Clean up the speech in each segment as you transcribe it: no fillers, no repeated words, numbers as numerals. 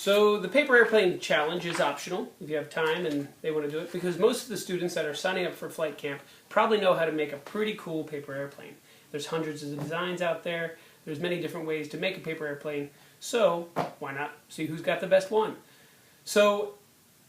So the paper airplane challenge is optional if you have time and they want to do it, because most of the students that are signing up for flight camp probably know how to make a pretty cool paper airplane. There's hundreds of designs out there. There's many different ways to make a paper airplane. So why not see who's got the best one? So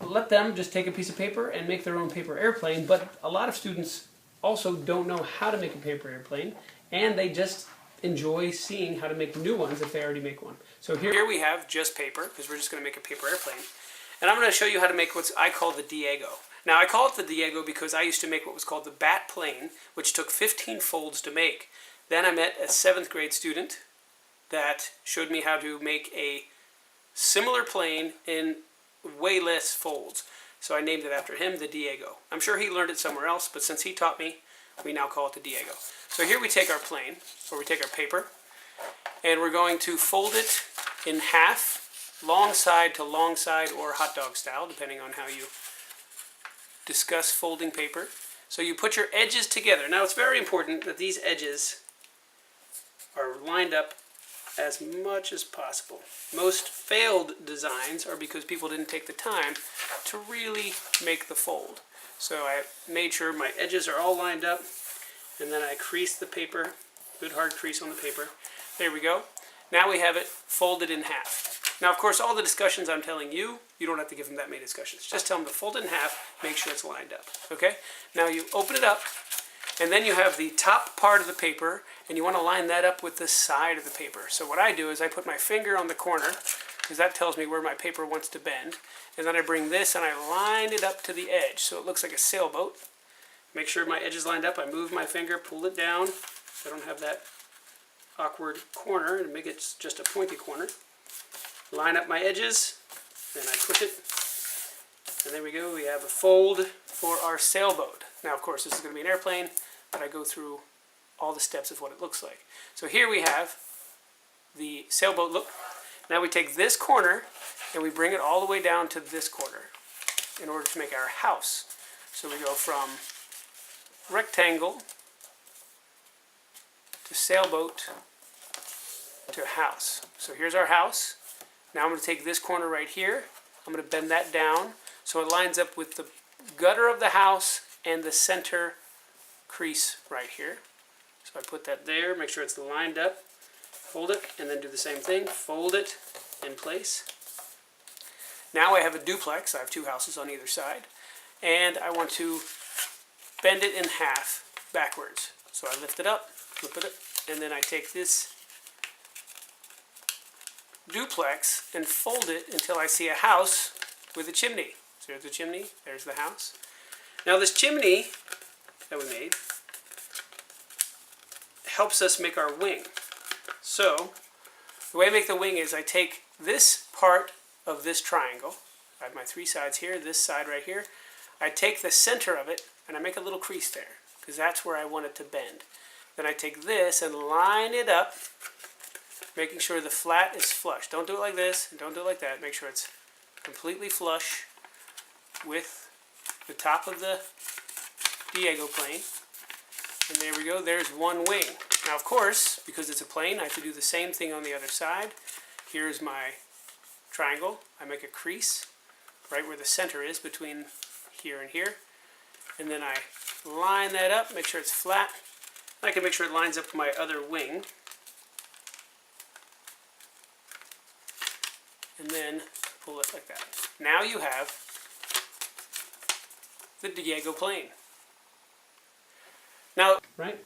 let them just take a piece of paper and make their own paper airplane. But a lot of students also don't know how to make a paper airplane, and they just enjoy seeing how to make new ones if they already make one. So here we have just paper, because we're just going to make a paper airplane. And I'm going to show you how to make what I call the Diego. Now I call it the Diego because I used to make what was called the bat plane, which took 15 folds to make. Then I met a 7th grade student that showed me how to make a similar plane in way less folds. So I named it after him, the Diego. I'm sure he learned it somewhere else, but since he taught me, we now call it the Diego. So here we take our plane, or we take our paper, and we're going to fold it in half, long side to long side, or hot dog style, depending on how you discuss folding paper. So you put your edges together. Now it's very important that these edges are lined up as much as possible. Most failed designs are because people didn't take the time to really make the fold. So I made sure my edges are all lined up, and then I crease the paper, good hard crease on the paper. There we go. Now we have it folded in half. Now of course all the discussions I'm telling you, you don't have to give them that many discussions. Just tell them to fold it in half, make sure it's lined up. Okay? Now you open it up, and then you have the top part of the paper, and you want to line that up with the side of the paper. So what I do is I put my finger on the corner, because that tells me where my paper wants to bend. And then I bring this and I line it up to the edge so it looks like a sailboat. Make sure my edge is lined up. I move my finger, pull it down so I don't have that awkward corner, and make it just a pointy corner. Line up my edges, then I push it, and there we go. We have a fold for our sailboat. Now of course this is going to be an airplane, but I go through all the steps of what it looks like. So here we have the sailboat look. Now we take this corner and we bring it all the way down to this corner in order to make our house. So we go from rectangle to sailboat to house. So here's our house. Now I'm going to take this corner right here. I'm going to bend that down so it lines up with the gutter of the house and the center crease right here. So I put that there, make sure it's lined up, fold it, and then do the same thing, fold it in place. Now I have a duplex. I have 2 houses on either side, and I want to bend it in half backwards. So I lift it up, flip it, and then I take this duplex and fold it until I see a house with a chimney. So there's the chimney, there's the house. Now this chimney that we made helps us make our wing. So the way I make the wing is I take this part of this triangle. I have my 3 sides here, this side right here. I take the center of it and I make a little crease there because that's where I want it to bend. Then I take this and line it up, making sure the flat is flush. Don't do it like this and don't do it like that. Make sure it's completely flush with the top of the Diego plane. And there we go, there's one wing. Now of course, because it's a plane, I have to do the same thing on the other side. Here's my triangle. I make a crease right where the center is between here and here. And then I line that up, make sure it's flat. I can make sure it lines up with my other wing. And then pull it like that. Now you have the Diego plane. Now, right?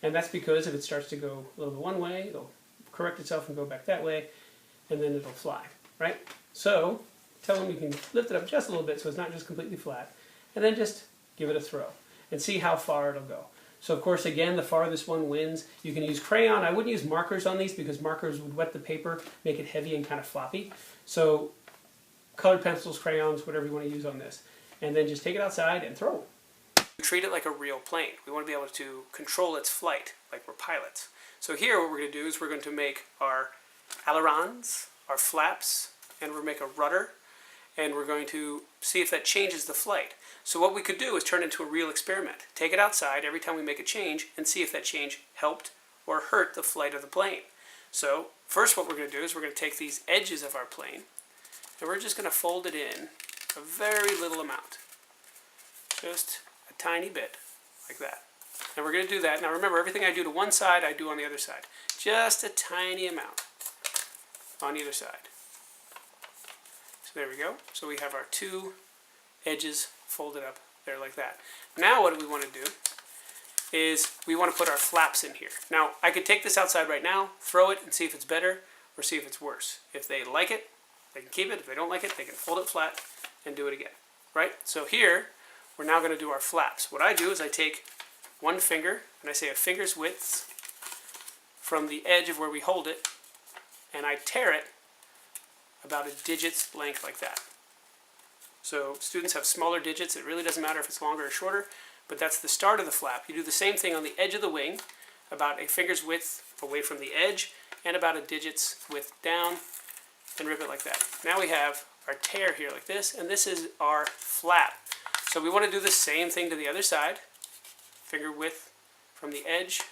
And that's because if it starts to go a little bit one way, it'll correct itself and go back that way, and then it'll fly, right? So, tell them you can lift it up just a little bit so it's not just completely flat, and then just give it a throw and see how far it'll go. So of course, again, the farthest one wins. You can use crayon. I wouldn't use markers on these because markers would wet the paper, make it heavy and kind of floppy. So colored pencils, crayons, whatever you want to use on this. And then just take it outside and throw it. Treat it like a real plane. We want to be able to control its flight like we're pilots. So here what we're going to do is we're going to make our ailerons, our flaps, and we're going to make a rudder, and we're going to see if that changes the flight. So what we could do is turn it into a real experiment. Take it outside every time we make a change and see if that change helped or hurt the flight of the plane. So first what we're going to do is we're going to take these edges of our plane and we're just going to fold it in a very little amount. Just a tiny bit, like that. And we're going to do that. Now remember, everything I do to one side, I do on the other side. Just a tiny amount on either side. So there we go. So we have our two edges folded up there like that. Now what we want to do is we want to put our flaps in here. Now I could take this outside right now, throw it and see if it's better or see if it's worse. If they like it, they can keep it. If they don't like it, they can fold it flat and do it again. Right? So here, we're now going to do our flaps. What I do is I take one finger, and I say a finger's width from the edge of where we hold it, and I tear it about a digit's length like that. So students have smaller digits. It really doesn't matter if it's longer or shorter, but that's the start of the flap. You do the same thing on the edge of the wing, about a finger's width away from the edge, and about a digit's width down, and rip it like that. Now we have our tear here like this, and this is our flap. So we want to do the same thing to the other side. Finger width from the edge,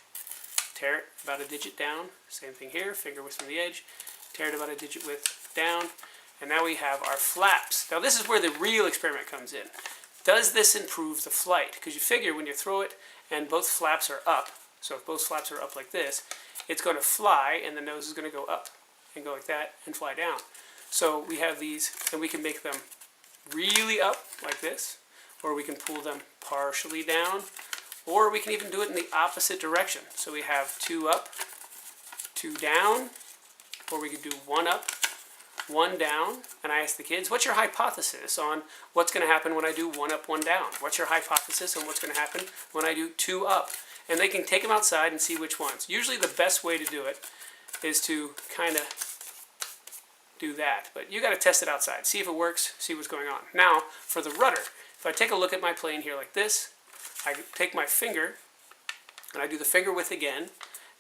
tear it about a digit down. Same thing here, finger width from the edge, tear it about a digit width down. And now we have our flaps. Now this is where the real experiment comes in. Does this improve the flight? Because you figure when you throw it and both flaps are up, so if both flaps are up like this, it's going to fly and the nose is going to go up and go like that and fly down. So we have these, and we can make them really up like this, or we can pull them partially down, or we can even do it in the opposite direction. So we have two up, two down, or we could do one up, one down. And I ask the kids, what's your hypothesis on what's going to happen when I do one up, one down? What's your hypothesis on what's going to happen when I do two up? And they can take them outside and see which ones. Usually the best way to do it is to kind of do that. But you got to test it outside. See if it works, see what's going on. Now, for the rudder, if I take a look at my plane here like this, I take my finger, and I do the finger width again,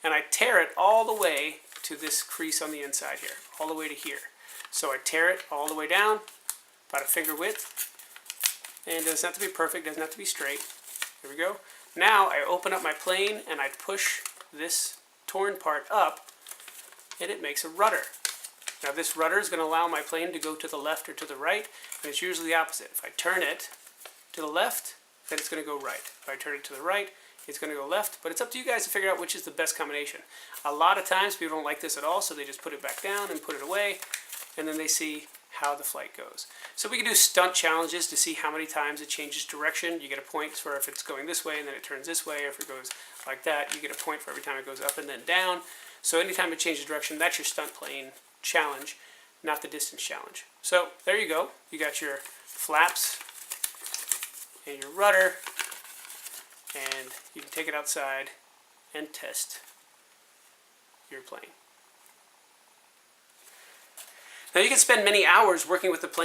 and I tear it all the way to this crease on the inside here, all the way to here. So I tear it all the way down, about a finger width, and it doesn't have to be perfect, doesn't have to be straight. Here we go. Now I open up my plane, and I push this torn part up, and it makes a rudder. Now this rudder is going to allow my plane to go to the left or to the right, and it's usually the opposite. If I turn it to the left, then it's going to go right. If I turn it to the right, it's going to go left, but it's up to you guys to figure out which is the best combination. A lot of times people don't like this at all, so they just put it back down and put it away, and then they see how the flight goes. So we can do stunt challenges to see how many times it changes direction. You get a point for if it's going this way and then it turns this way, or if it goes like that, you get a point for every time it goes up and then down. So anytime it changes direction, that's your stunt plane challenge, not the distance challenge. So there you go. You got your flaps and your rudder, and you can take it outside and test your plane. Now you can spend many hours working with the plane